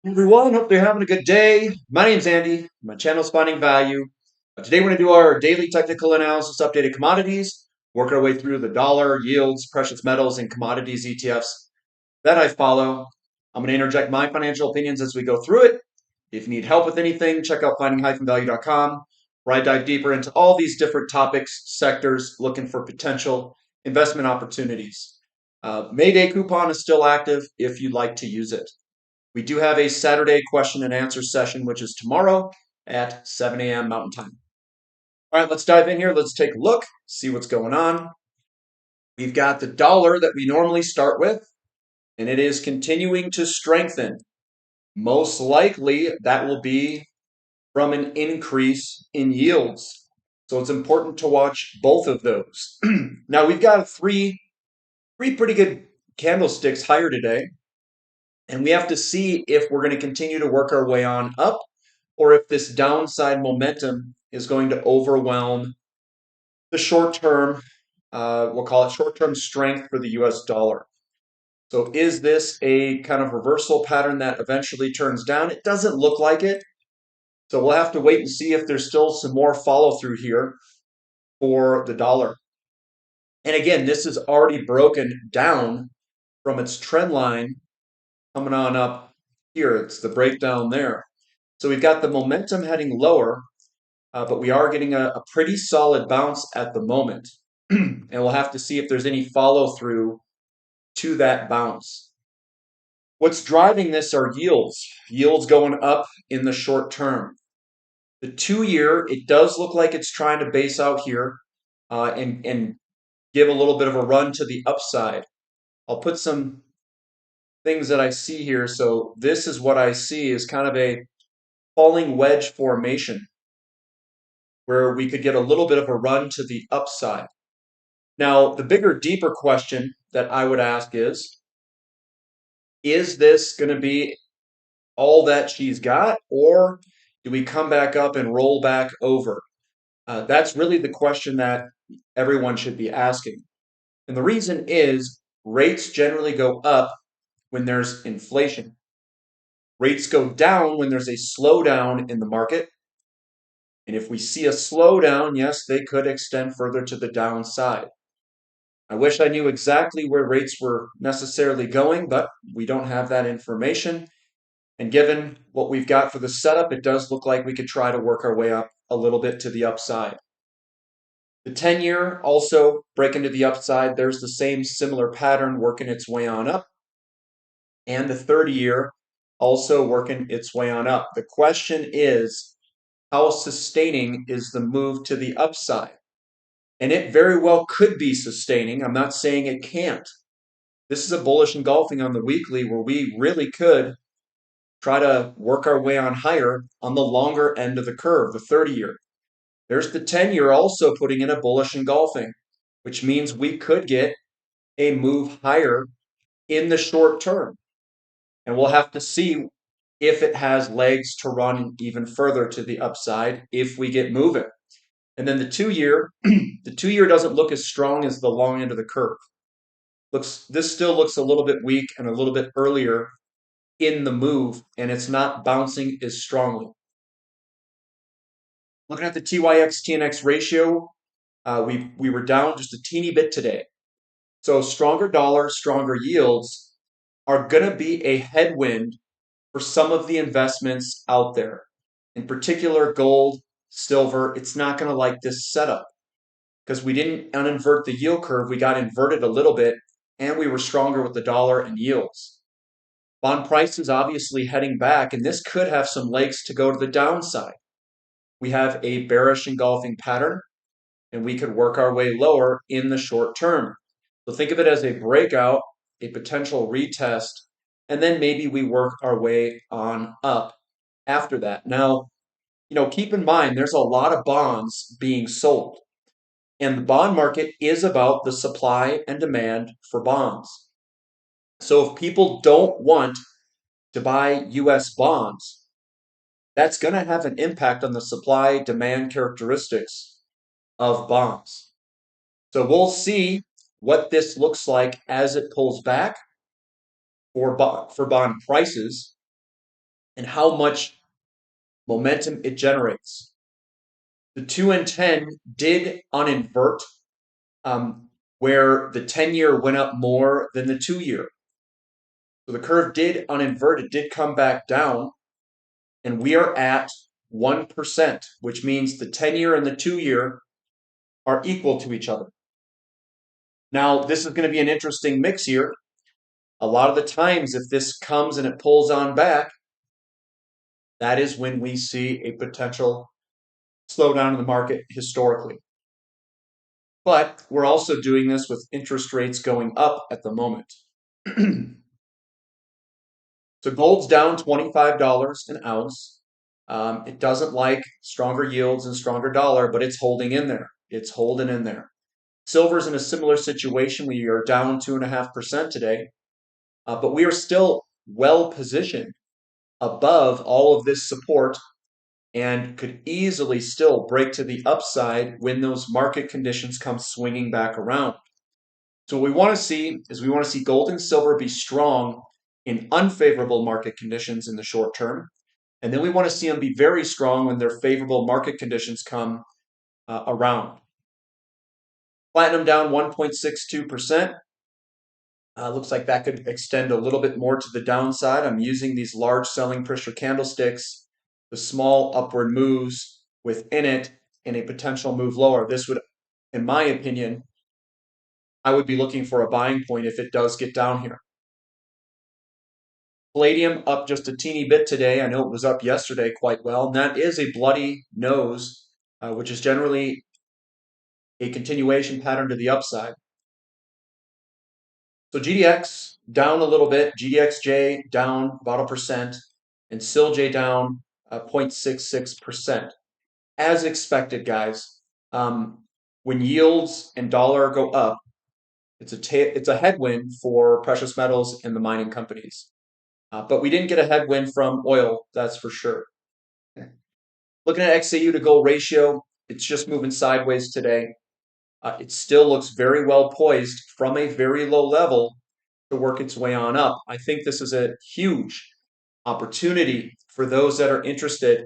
Everyone, hope they're having a good day. My name's Andy. My channel's Finding Value. Today we're going to do our daily technical analysis, updated commodities, work our way through the dollar, yields, precious metals, and commodities ETFs that I follow. I'm going to interject my financial opinions as we go through it. If you need help with anything, check out finding-value.com, where I dive deeper into all these different topics, sectors, looking for potential investment opportunities. Mayday coupon is still active if you'd like to use it. We do have a Saturday question and answer session, which is tomorrow at 7 a.m. Mountain Time. All right, let's dive in here. Let's take a look, see what's going on. We've got the dollar that we normally start with, and it is continuing to strengthen. Most likely, that will be from an increase in yields. So it's important to watch both of those. Now, we've got three pretty good candlesticks higher today. And we have to see if we're going to continue to work our way on up or if this downside momentum is going to overwhelm the short term, we'll call it short term strength for the US dollar. So, is this a kind of reversal pattern that eventually turns down? It doesn't look like it. So, we'll have to wait and see if there's still some more follow through here for the dollar. And again, this is already broken down from its trend line coming on up here. It's the breakdown there. So we've got the momentum heading lower, but we are getting a pretty solid bounce at the moment. And we'll have to see if there's any follow through to that bounce. What's driving this are yields. Yields going up in the short term. The 2-year, it does look like it's trying to base out here and give a little bit of a run to the upside. I'll put some things that I see here. So this is what I see is kind of a falling wedge formation where we could get a little bit of a run to the upside. Now, the bigger, deeper question that I would ask is this going to be all that she's got, or do we come back up and roll back over? That's really the question that everyone should be asking. And the reason is rates generally go up when there's inflation. Rates go down when there's a slowdown in the market. And if we see a slowdown, yes, they could extend further to the downside. I wish I knew exactly where rates were necessarily going, but we don't have that information. And given what we've got for the setup, it does look like we could try to work our way up a little bit to the upside. The 10-year also breaking to the upside. There's the same similar pattern working its way on up. And the 30-year also working its way on up. The question is, how sustaining is the move to the upside? And it very well could be sustaining. I'm not saying it can't. This is a bullish engulfing on the weekly where we really could try to work our way on higher on the longer end of the curve, the 30-year. There's the 10-year also putting in a bullish engulfing, which means we could get a move higher in the short term. And we'll have to see if it has legs to run even further to the upside if we get moving. And then the 2-year, the 2-year doesn't look as strong as the long end of the curve. This still looks a little bit weak and a little bit earlier in the move, and it's not bouncing as strongly. Looking at the TYX TNX ratio, we were down just a teeny bit today. So stronger dollar, stronger yields are going to be a headwind for some of the investments out there. In particular, gold, silver, it's not going to like this setup because we didn't uninvert the yield curve. We got inverted a little bit, and we were stronger with the dollar and yields. Bond prices obviously heading back, and this could have some legs to go to the downside. We have a bearish engulfing pattern, and we could work our way lower in the short term. So think of it as a breakout, a potential retest, and then maybe we work our way on up after that. Now, keep in mind there's a lot of bonds being sold, and the bond market is about the supply and demand for bonds. So if people don't want to buy US bonds, that's going to have an impact on the supply demand characteristics of bonds. So we'll see what this looks like as it pulls back for bond prices. and how much momentum it generates. The 2 and 10 did uninvert, where the 10-year went up more than the 2-year. So the curve did uninvert, it did come back down, and we are at 1%, which means the 10-year and the 2-year are equal to each other. Now, this is going to be an interesting mix here. A lot of the times, if this comes and it pulls on back, that is when we see a potential slowdown in the market historically. But we're also doing this with interest rates going up at the moment. So gold's down $25 an ounce. It doesn't like stronger yields and stronger dollar, but it's holding in there. It's holding in there. Silver's in a similar situation. We are down 2.5% today, but we are still well positioned above all of this support and could easily still break to the upside when those market conditions come swinging back around. So what we want to see is we want to see gold and silver be strong in unfavorable market conditions in the short term. And then we want to see them be very strong when their favorable market conditions come around. Platinum down 1.62%. Looks like that could extend a little bit more to the downside. I'm using these large selling pressure candlesticks, the small upward moves within it, and a potential move lower. This would, in my opinion, I would be looking for a buying point if it does get down here. Palladium up just a teeny bit today. I know it was up yesterday quite well, and that is a bloody nose, which is generally a continuation pattern to the upside. So GDX down a little bit, GDXJ down about 1%, and SILJ down 0.66%. As expected, guys. When yields and dollar go up, it's a headwind for precious metals and the mining companies. But we didn't get a headwind from oil, that's for sure. Looking at XAU to gold ratio, it's just moving sideways today. It still looks very well poised from a very low level to work its way on up. I think this is a huge opportunity for those that are interested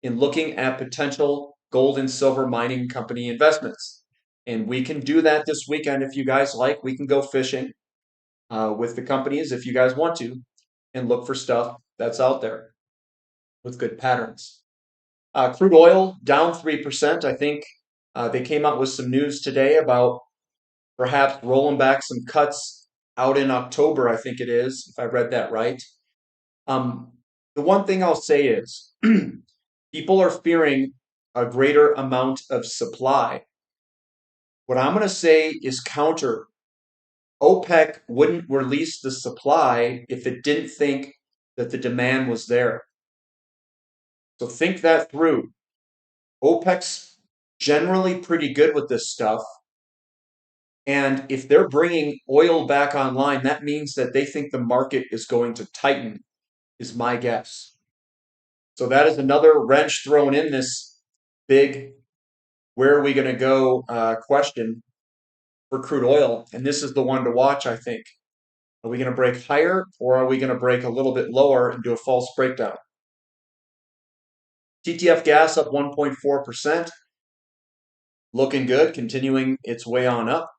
in looking at potential gold and silver mining company investments. And we can do that this weekend if you guys like. We can go fishing with the companies if you guys want to and look for stuff that's out there with good patterns. Crude oil down 3%. I think they came out with some news today about perhaps rolling back some cuts out in October, I think it is, if I read that right. The one thing I'll say is people are fearing a greater amount of supply. What I'm going to say is counter. OPEC wouldn't release the supply if it didn't think that the demand was there. So think that through. OPEC's generally pretty good with this stuff. And if they're bringing oil back online, that means that they think the market is going to tighten, is my guess. So that is another wrench thrown in this big, where are we going to go question for crude oil. And this is the one to watch, I think. Are we going to break higher or are we going to break a little bit lower and do a false breakdown? TTF gas up 1.4%. Looking good, continuing its way on up.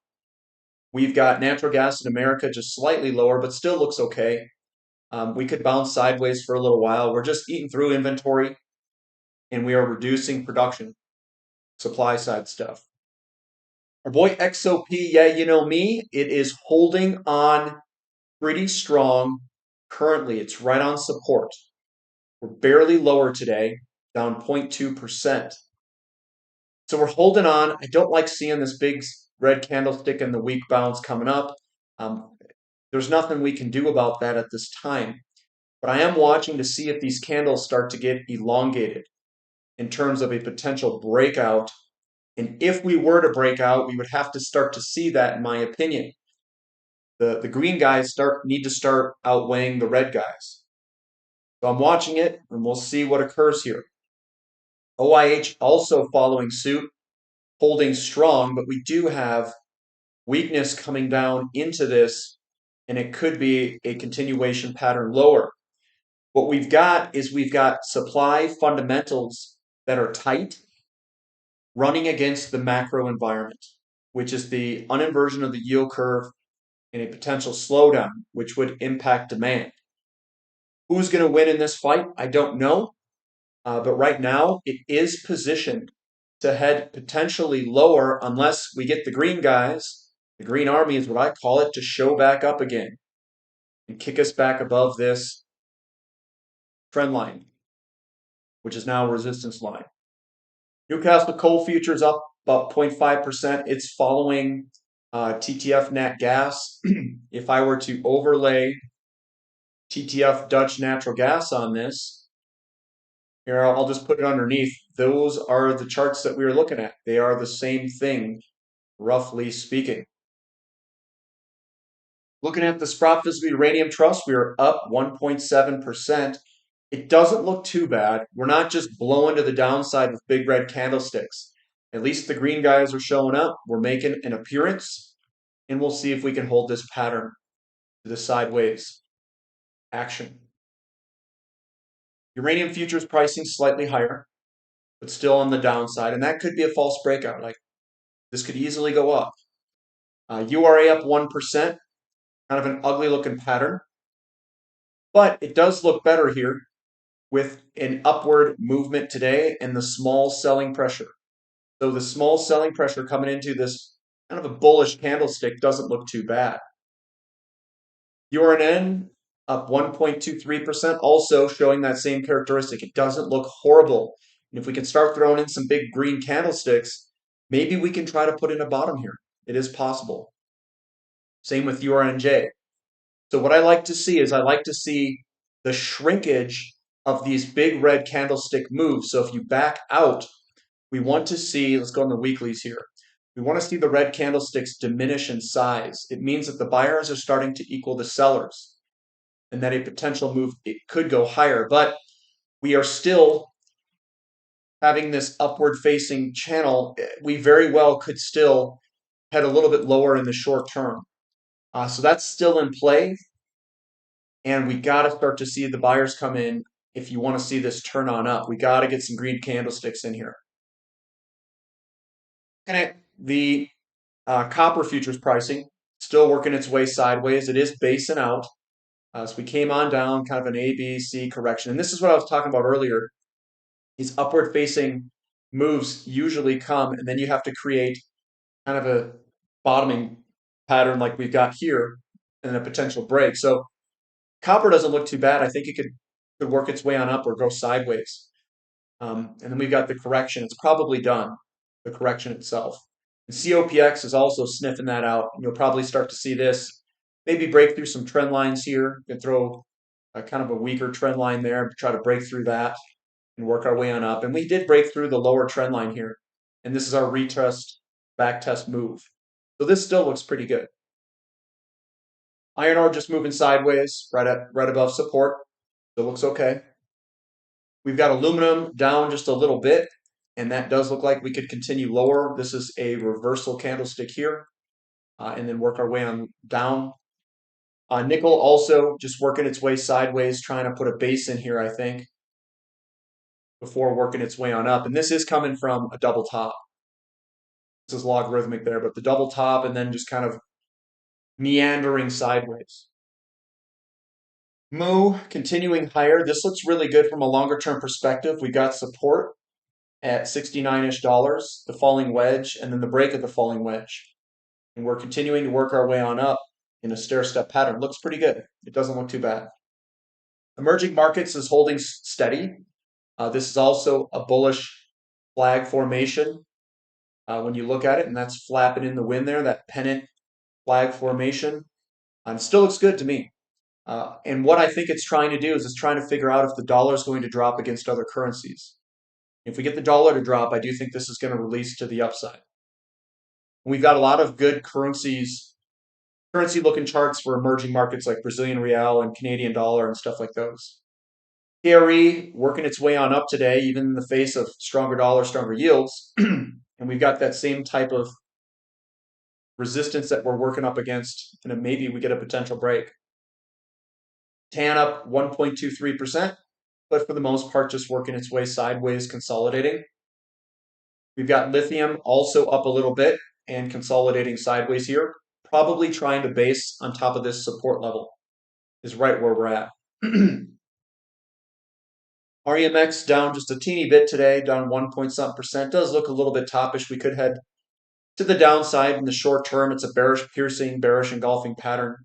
We've got natural gas in America just slightly lower, but still looks okay. We could bounce sideways for a little while. We're just eating through inventory, and we are reducing production, supply side stuff. Our boy XOP, yeah, you know me, it is holding on pretty strong. Currently, it's right on support. We're barely lower today, down 0.2%. So we're holding on. I don't like seeing this big red candlestick and the weak bounce coming up. There's nothing we can do about that at this time. But I am watching to see if these candles start to get elongated in terms of a potential breakout. And if we were to break out, we would have to start to see that, in my opinion. The green guys need to start outweighing the red guys. So I'm watching it, and we'll see what occurs here. OIH also following suit, holding strong, but we do have weakness coming down into this, and it could be a continuation pattern lower. What we've got is we've got supply fundamentals that are tight running against the macro environment, which is the uninversion of the yield curve and a potential slowdown, which would impact demand. Who's going to win in this fight? I don't know. But right now, it is positioned to head potentially lower unless we get the green guys, the green army is what I call it, to show back up again and kick us back above this trend line, which is now a resistance line. Newcastle coal futures up about 0.5%. It's following TTF nat gas. If I were to overlay TTF Dutch natural gas on this, here, I'll just put it underneath. Those are the charts that we are looking at. They are the same thing, roughly speaking. Looking at the Sprott Physical Uranium Trust, we are up 1.7%. It doesn't look too bad. We're not just blowing to the downside with big red candlesticks. At least the green guys are showing up. We're making an appearance, and we'll see if we can hold this pattern to the sideways action. Uranium futures pricing slightly higher, but still on the downside, and that could be a false breakout. Like this could easily go up. URA up 1%, kind of an ugly looking pattern, but it does look better here with an upward movement today and the small selling pressure. So the small selling pressure coming into this kind of a bullish candlestick doesn't look too bad. URNN up 1.23%, also showing that same characteristic. It doesn't look horrible. And if we can start throwing in some big green candlesticks, maybe we can try to put in a bottom here. It is possible. Same with URNJ. So what I like to see is I like to see the shrinkage of these big red candlestick moves. So if you back out, we want to see, let's go on the weeklies here. We want to see the red candlesticks diminish in size. It means that the buyers are starting to equal the sellers and that a potential move, it could go higher. But we are still having this upward facing channel. We very well could still head a little bit lower in the short term. So that's still in play. And we got to start to see the buyers come in if you want to see this turn on up. We got to get some green candlesticks in here. And the copper futures pricing still working its way sideways. It is basing out. So we came on down, kind of an A, B, C correction. And this is what I was talking about earlier. These upward facing moves usually come, and then you have to create kind of a bottoming pattern like we've got here and a potential break. So copper doesn't look too bad. I think it could work its way on up or go sideways. And then we've got the correction. It's probably done, the correction itself. And COPX is also sniffing that out. You'll probably start to see this maybe break through some trend lines here. You can throw a kind of a weaker trend line there, try to break through that and work our way on up. And we did break through the lower trend line here. And this is our retest, back test move. So this still looks pretty good. Iron ore just moving sideways, right above support. Still looks okay. We've got aluminum down just a little bit, and that does look like we could continue lower. This is a reversal candlestick here, and then work our way on down. Nickel also just working its way sideways, trying to put a base in here, I think, before working its way on up. And this is coming from a double top. This is logarithmic there, but the double top and then just kind of meandering sideways. Mu continuing higher. This looks really good from a longer term perspective. We got support at $69-ish, the falling wedge, and then the break of the falling wedge. And we're continuing to work our way on up in a stair-step pattern. Looks pretty good. It doesn't look too bad. Emerging markets is holding steady. This is also a bullish flag formation when you look at it, and that's flapping in the wind there, that pennant flag formation. It still looks good to me. And what I think it's trying to do is it's trying to figure out if the dollar is going to drop against other currencies. If we get the dollar to drop, I do think this is going to release to the upside. We've got a lot of good currency-looking charts for emerging markets like Brazilian real and Canadian dollar and stuff like those. KRE working its way on up today, even in the face of stronger dollar, stronger yields. And we've got that same type of resistance that we're working up against, and maybe we get a potential break. Tan up 1.23%, but for the most part, just working its way sideways, consolidating. We've got lithium also up a little bit and consolidating sideways here, probably trying to base on top of this support level is right where we're at. REMX down just a teeny bit today, down 1 point something%. Does look a little bit toppish. We could head to the downside in the short term. It's a bearish, piercing, bearish engulfing pattern.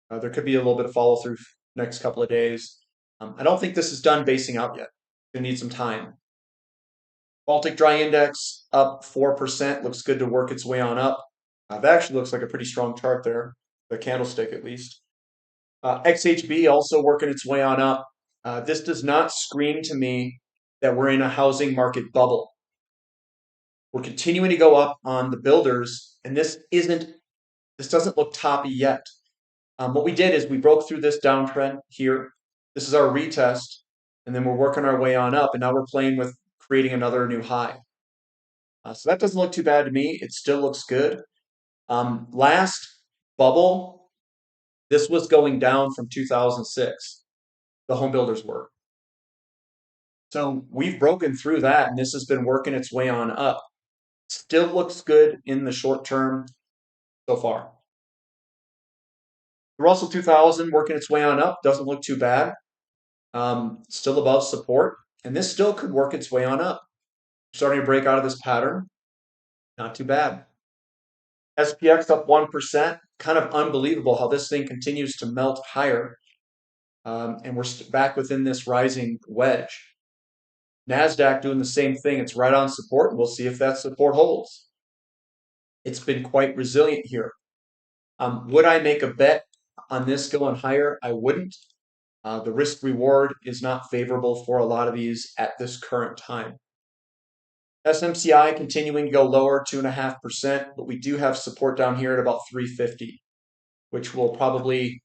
There could be a little bit of follow through next couple of days. I don't think this is done basing out yet. Gonna need some time. Baltic Dry Index up 4%. Looks good to work its way on up. That actually looks like a pretty strong chart there, the candlestick at least. XHB also working its way on up. This does not scream to me that we're in a housing market bubble. We're continuing to go up on the builders, and this doesn't look toppy yet. What we did is we broke through this downtrend here. This is our retest, and then we're working our way on up, and now we're playing with creating another new high. So that doesn't look too bad to me. It still looks good. Last bubble, this was going down from 2006. The home builders were. So we've broken through that, and this has been working its way on up. Still looks good in the short term so far. The Russell 2000 working its way on up, doesn't look too bad. Still above support, and this still could work its way on up. Starting to break out of this pattern, not too bad. SPX up 1%, kind of unbelievable how this thing continues to melt higher, and we're back within this rising wedge. NASDAQ doing the same thing. It's right on support, and we'll see if that support holds. It's been quite resilient here. Would I make a bet on this going higher? I wouldn't. The risk reward is not favorable for a lot of these at this current time. SMCI continuing to go lower, 2.5%, but we do have support down here at about 350, which we'll probably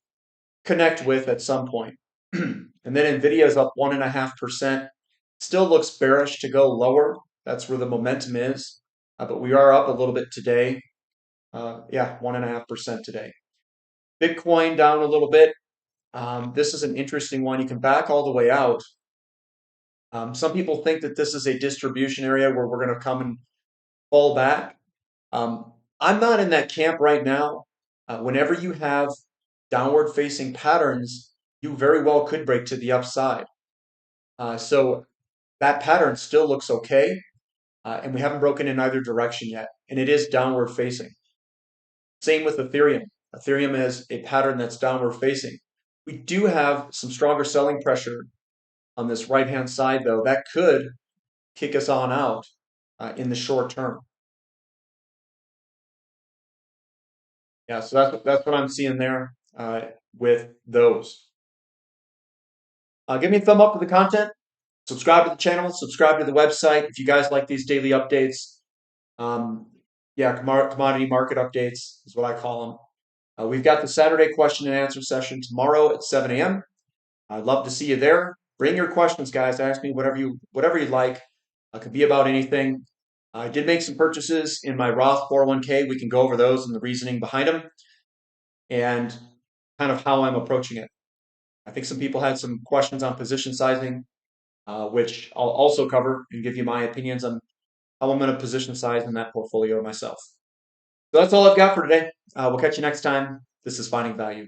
connect with at some point. And then NVIDIA is up 1.5%. Still looks bearish to go lower. That's where the momentum is. But we are up a little bit today. 1.5% today. Bitcoin down a little bit. This is an interesting one. You can back all the way out. Some people think that this is a distribution area where we're going to come and fall back. I'm not in that camp right now. Whenever you have downward facing patterns, you very well could break to the upside. So that pattern still looks okay, and we haven't broken in either direction yet, and it is downward facing. Same with Ethereum. Ethereum has a pattern that's downward facing. We do have some stronger selling pressure on this right-hand side, though. That could kick us on out in the short term. Yeah, so that's what I'm seeing there with those. Give me a thumb up for the content. Subscribe to the channel. Subscribe to the website if you guys like these daily updates. Commodity market updates is what I call them. We've got the Saturday question and answer session tomorrow at 7 a.m. I'd love to see you there. Bring your questions, guys. Ask me whatever you'd like. It could be about anything. I did make some purchases in my Roth 401k. We can go over those and the reasoning behind them and kind of how I'm approaching it. I think some people had some questions on position sizing, which I'll also cover and give you my opinions on how I'm going to position size in that portfolio myself. So that's all I've got for today. We'll catch you next time. This is Finding Value.